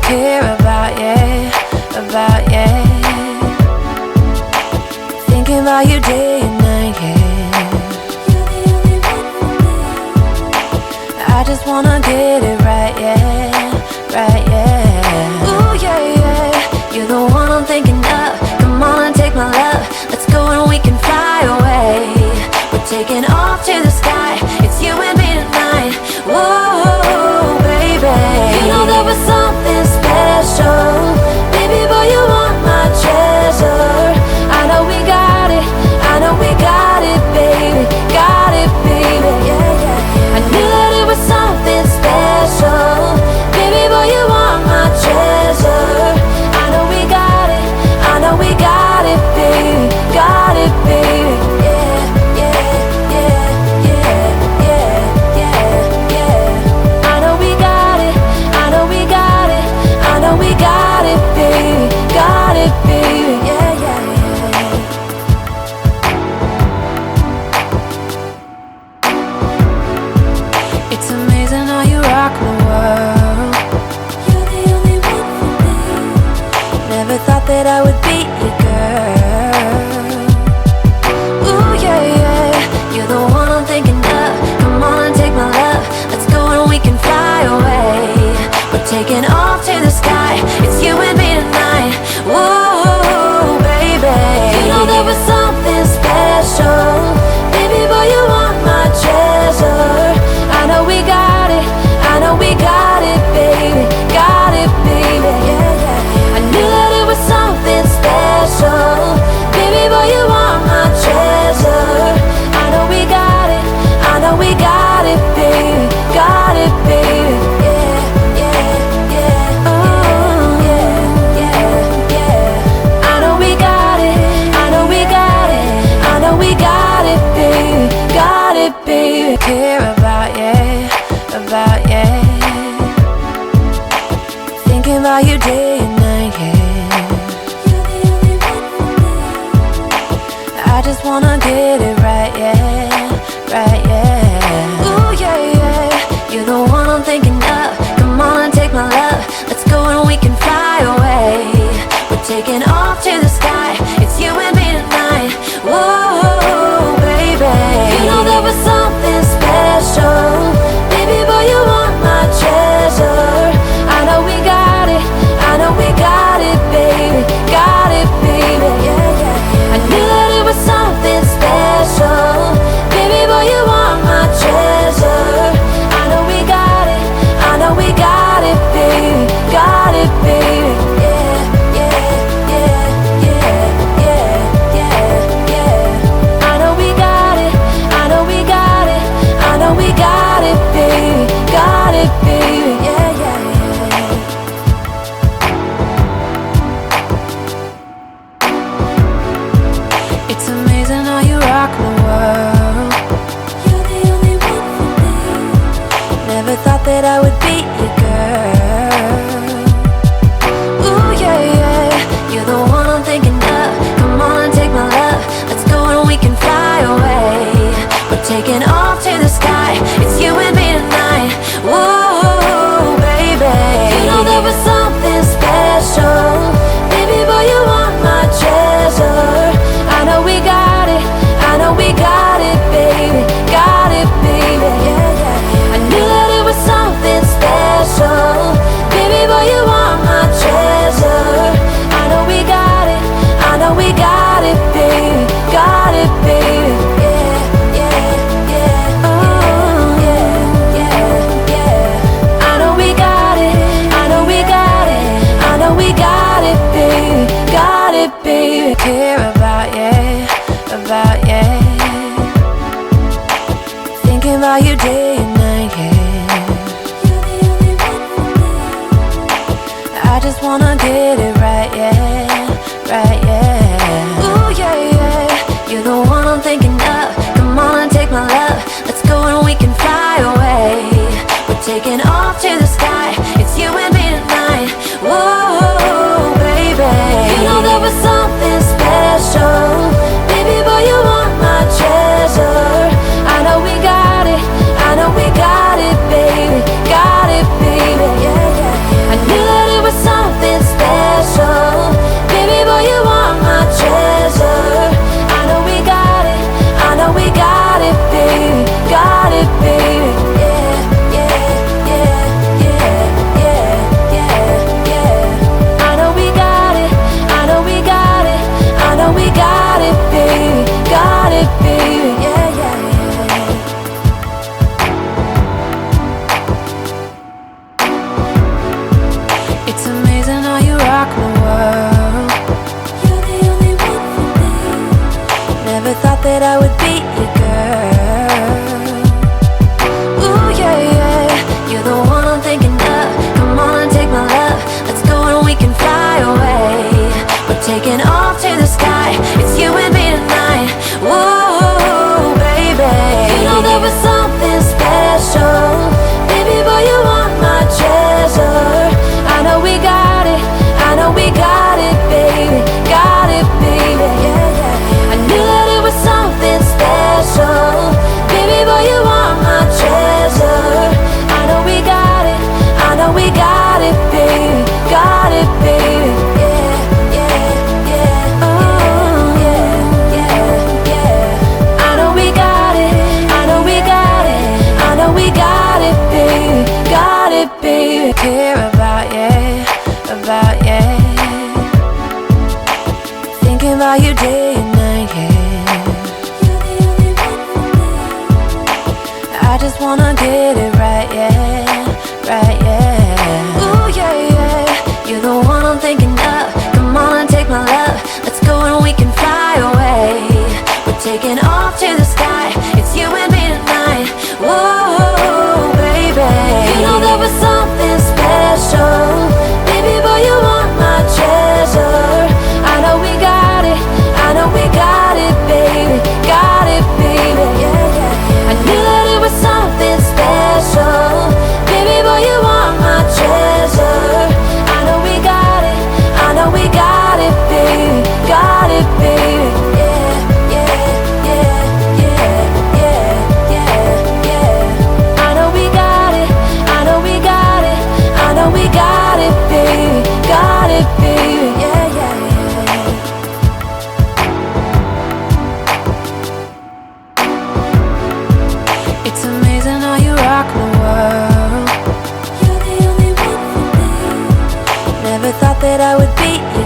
care about you, about you. Thinking about you day and night, yeah. You're the only one for me. I just wanna get it right, yeah, right, yeah. Ooh, yeah, yeah. You're the one I'm thinking of. Come on and take my love. Let's go and we can fly away. We're taking off to the sky. It's you and me tonight. Whoa, baby. You know there was something special. Baby boy, you are my treasure. I know we got it. I know we got it, baby. Got it, baby. Yeah, yeah. I knew that it was something special. Baby boy, you are my treasure. I know we got it. I know we got it, baby. Got it, baby. Yeah, yeah, yeah, yeah, yeah, yeah, yeah. I know we got it. I know we got it. I know we got it, baby. Got it, baby. Yeah, yeah, yeah. It's amazing how you rock the world. You're the only one for me. Never thought that I would be your girl. Ooh, yeah, yeah. You're the one I'm thinking of. Come on and take my love. Let's go and we can fly away. We're taking off to the sky. It's you and me tonight. Whoa, baby. You know there was something special. Baby boy, you are my treasure. I know we got it. I know we got it, baby. Got it, baby. Yeah, yeah. I knew that it was something special. Baby boy, you are my treasure. I know we got it. I know we got it, baby. Got it, baby. Yeah, yeah, yeah. Oh, yeah, yeah, yeah. I know we got it. I know we got it. I know we got it, baby. Got it, baby. Care about you, about you. Thinking about you day and night, yeah. You're the only one for me. I just wanna get it right, yeah, right, yeah. Ooh, yeah, yeah. You're the one I'm thinking of. Come on and take my love. Let's go and we can fly away. We're taking off to the sky. It's you and me tonight. Whoa, baby. You know there was something special. Baby boy, you are my treasure. I know we got it. I know we got it, baby. Got it, baby. Yeah, yeah. I knew that it was something special. Baby boy, you are my treasure. I know we got it. I know we got it, baby. Got it, baby. Yeah, yeah, yeah, yeah, yeah, yeah, yeah. I know we got it. I know we got it. I know we got it, baby. Got it, baby. Yeah, yeah, yeah. It's amazing how you rock the world. You're the only one for me. Never thought that I would be your girl. Ooh, yeah, yeah. You're the one I'm thinking of. Come on and take my love. Let's go and we can fly away. We're taking off to the sky. It's you and me tonight. Whoa, baby. You know there was something special. Baby boy, you are my treasure. I know we got it. I know we got it, baby. Got it, baby. Yeah, yeah. I knew that it was something special. Baby boy, you are my treasure. I know we got it. I know we got it, baby. Got it, baby. Yeah, yeah, yeah. Oh, yeah, yeah, yeah. I know we got it. I know we got it. I know we got it, baby. Got it, baby. Care about you, about you. Thinking about you day and night, yeah. You're the only one for me. I just wanna get it right, yeah, right, yeah. Ooh, yeah, yeah. You're the one I'm thinking of. Come on and take my love. Let's go and we can fly away. We're taking off to the sky. It's you and me tonight. Whoa, baby. You know there was something special. Baby boy, you are my treasure. I know we got it. I know we got it, baby. Got it, baby. Yeah, yeah. I knew that it was about you day and night, yeah. You're the only one for me. I just wanna get it right, yeah, right, yeah. Ooh, yeah, yeah. You're the one I'm thinking of. Come on and take my love. Let's go and we can fly away. We're taking off to the sky. It's you and me tonight. Whoa, baby. You know there was something special. Baby boy, you are my treasure. I know we got it. I know we got it, baby. Got it, baby. Yeah, yeah. I knew that it was something special. Baby boy, you are my treasure. I know we got it. I know we got it, baby. Got it, baby. Yeah, yeah, yeah, yeah, yeah, yeah, yeah. I know we got it. I know we got it. I know we got it, baby. Got it, baby. Yeah, yeah, yeah. It's amazing how you rock my world. You're the only one for me. Never thought that I would be you,